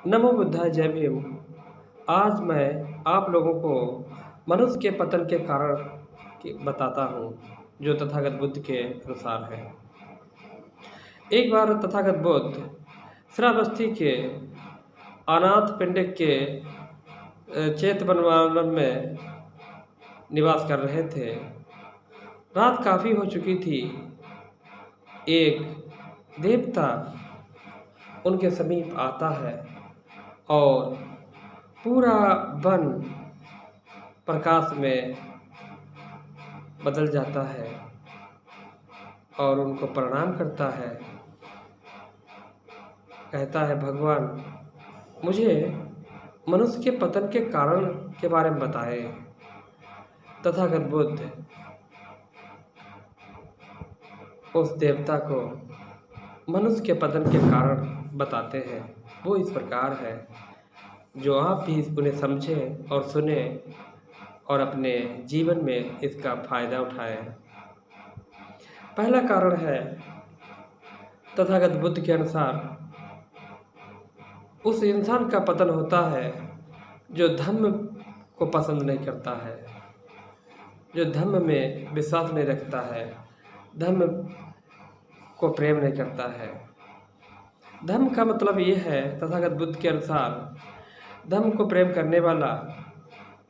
नमो बुद्धाय जय भीम। आज मैं आप लोगों को मनुष्य के पतन के कारण बताता हूँ, जो तथागत बुद्ध के अनुसार है। एक बार तथागत बुद्ध श्रावस्ती के अनाथ पिंडिक के चेतवनवन में निवास कर रहे थे। रात काफ़ी हो चुकी थी। एक देवता उनके समीप आता है और पूरा वन प्रकाश में बदल जाता है और उनको प्रणाम करता है। कहता है, भगवान मुझे मनुष्य के पतन के कारण के बारे में बताए। तथागत बुद्ध उस देवता को मनुष्य के पतन के कारण बताते हैं। वो इस प्रकार है, जो आप भी उन्हें समझें और सुने और अपने जीवन में इसका फायदा उठाएं। पहला कारण है, तथागत बुद्ध के अनुसार उस इंसान का पतन होता है जो धर्म को पसंद नहीं करता है, जो धर्म में विश्वास नहीं रखता है, धर्म को प्रेम नहीं करता है। धर्म का मतलब ये है, तथागत बुद्ध के अनुसार धर्म को प्रेम करने वाला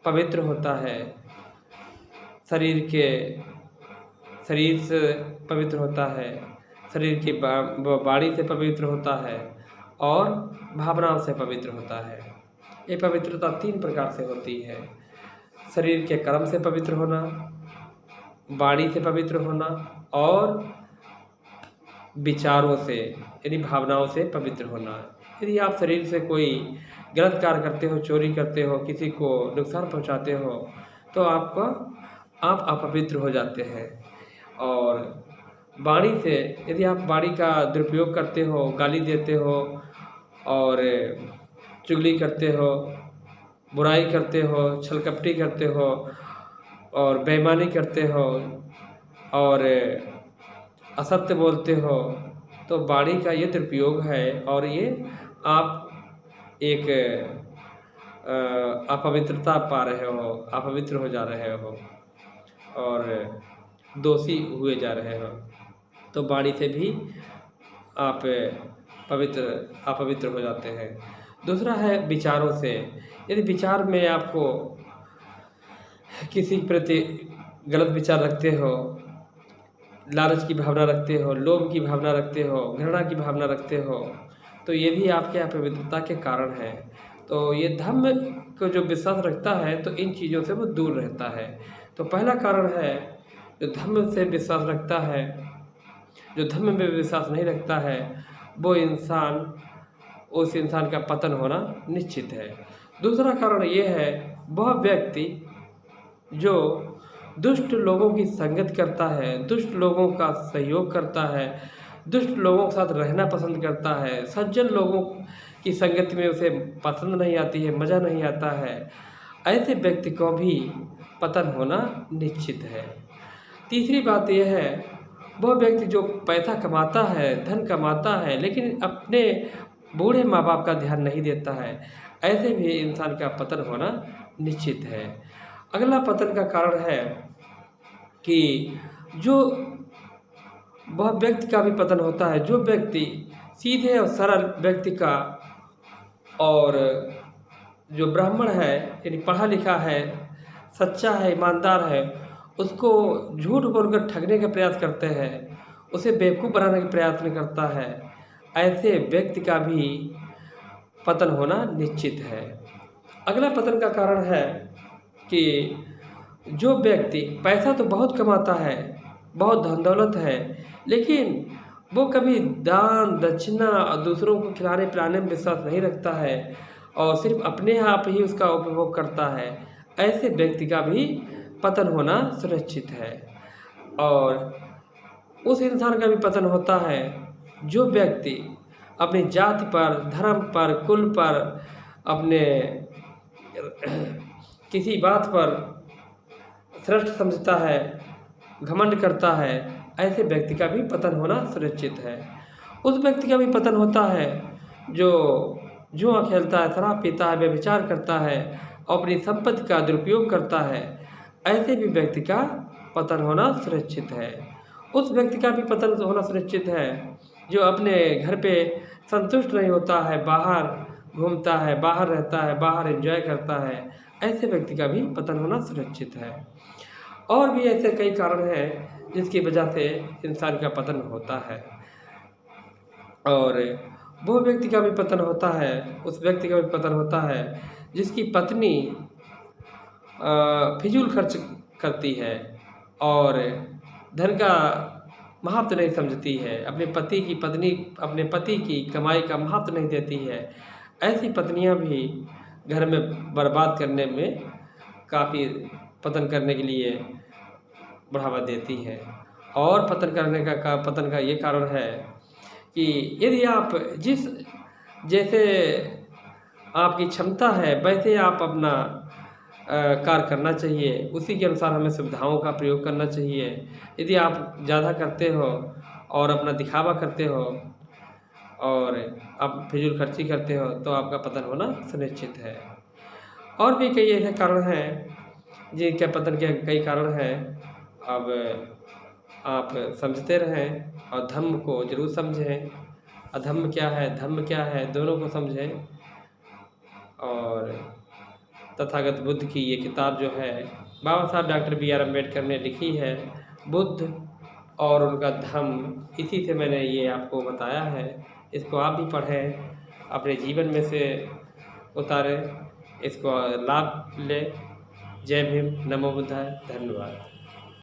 पवित्र होता है, शरीर से पवित्र होता है, शरीर की वाणी से पवित्र होता है और भावनाओं से पवित्र होता है। ये पवित्रता 3 प्रकार से होती है। शरीर के कर्म से पवित्र होना, वाणी से पवित्र होना और विचारों से यानी भावनाओं से पवित्र होना। यदि आप शरीर से कोई गलत कार्य करते हो, चोरी करते हो, किसी को नुकसान पहुंचाते हो, तो आप अपवित्र हो जाते हैं। और वाणी से यदि आप वाणी का दुरुपयोग करते हो, गाली देते हो और चुगली करते हो, बुराई करते हो, छलकपटी करते हो और बेईमानी करते हो और असत्य बोलते हो, तो वाणी का ये दुरुपयोग है और ये आप एक अपवित्रता पा रहे हो, अपवित्र हो जा रहे हो और दोषी हुए जा रहे हो। तो वाणी से भी आप अपवित्र हो जाते हैं। दूसरा है विचारों से। यदि विचार में आपको किसी के प्रति गलत विचार रखते हो, लालच की भावना रखते हो, लोभ की भावना रखते हो, घृणा की भावना रखते हो, तो ये भी आपके अपवित्रता के कारण है। तो ये धर्म को जो विश्वास रखता है, तो इन चीज़ों से वो दूर रहता है। तो पहला कारण है, जो धर्म से विश्वास रखता है, जो धर्म में विश्वास नहीं रखता है, वो उस इंसान का पतन होना निश्चित है। दूसरा कारण ये है, वह व्यक्ति जो दुष्ट लोगों की संगत करता है, दुष्ट लोगों का सहयोग करता है, दुष्ट लोगों के साथ रहना पसंद करता है, सज्जन लोगों की संगत में उसे पसंद नहीं आती है, मज़ा नहीं आता है, ऐसे व्यक्ति को भी पतन होना निश्चित है। तीसरी बात यह है, वह व्यक्ति जो पैसा कमाता है, धन कमाता है, लेकिन अपने बूढ़े माँ बाप का ध्यान नहीं देता है, ऐसे भी इंसान का पतन होना निश्चित है। अगला पतन का कारण है कि जो वह व्यक्ति का भी पतन होता है, जो व्यक्ति सीधे और सरल व्यक्ति का और जो ब्राह्मण है यानी पढ़ा लिखा है, सच्चा है, ईमानदार है, उसको झूठ बोलकर ठगने का प्रयास करते हैं, उसे बेवकूफ़ बनाने का प्रयत्न करता है, ऐसे व्यक्ति का भी पतन होना निश्चित है। अगला पतन का कारण है कि जो व्यक्ति पैसा तो बहुत कमाता है, बहुत धन दौलत है, लेकिन वो कभी दान दक्षिणा और दूसरों को खिलाने पिलाने में विश्वास नहीं रखता है और सिर्फ अपने आप ही उसका उपभोग करता है, ऐसे व्यक्ति का भी पतन होना सुनिश्चित है। और उस इंसान का भी पतन होता है जो व्यक्ति अपनी जाति पर, धर्म पर, कुल पर, अपने किसी बात पर श्रेष्ठ समझता है, घमंड करता है, ऐसे व्यक्ति का भी पतन होना सुनिश्चित है। उस व्यक्ति का भी पतन होता है जो जुआ खेलता है, शराब पीता है, व्यभिचार करता है और अपनी संपत्ति का दुरुपयोग करता है, ऐसे भी व्यक्ति का पतन होना सुनिश्चित है। उस व्यक्ति का भी पतन होना सुनिश्चित है जो अपने घर पे संतुष्ट नहीं होता है, बाहर घूमता है, बाहर रहता है, बाहर एंजॉय करता है, ऐसे व्यक्ति का भी पतन होना सुनिश्चित है। और भी ऐसे कई कारण हैं जिसकी वजह से इंसान का पतन होता है, और वो व्यक्ति का भी पतन होता है, उस व्यक्ति का भी पतन होता है जिसकी पत्नी फिजूल खर्च करती है और धन का महत्व नहीं समझती है, अपने पति की कमाई का महत्व नहीं देती है। ऐसी पत्नियां भी घर में बर्बाद करने में काफ़ी पतन करने के लिए बढ़ावा देती हैं। और पतन का ये कारण है कि यदि आप जैसे आपकी क्षमता है वैसे आप अपना कार्य करना चाहिए, उसी के अनुसार हमें सुविधाओं का प्रयोग करना चाहिए। यदि आप ज़्यादा करते हो और अपना दिखावा करते हो और आप फिजूल खर्ची करते हो तो आपका पतन होना सुनिश्चित है। और भी कई ऐसे कारण हैं जिनके पतन के कई कारण हैं। अब आप समझते रहें और धम्म को ज़रूर समझें, अधम्म क्या है, धम्म क्या है, दोनों को समझें। और तथागत बुद्ध की ये किताब जो है बाबा साहब डॉक्टर बी आर अम्बेडकर ने लिखी है, बुद्ध और उनका धम्म, इसी से मैंने ये आपको बताया है। इसको आप भी पढ़ें, अपने जीवन में से उतारें, इसको लाभ लें। जय भीम, नमो बुद्धाय, धन्यवाद।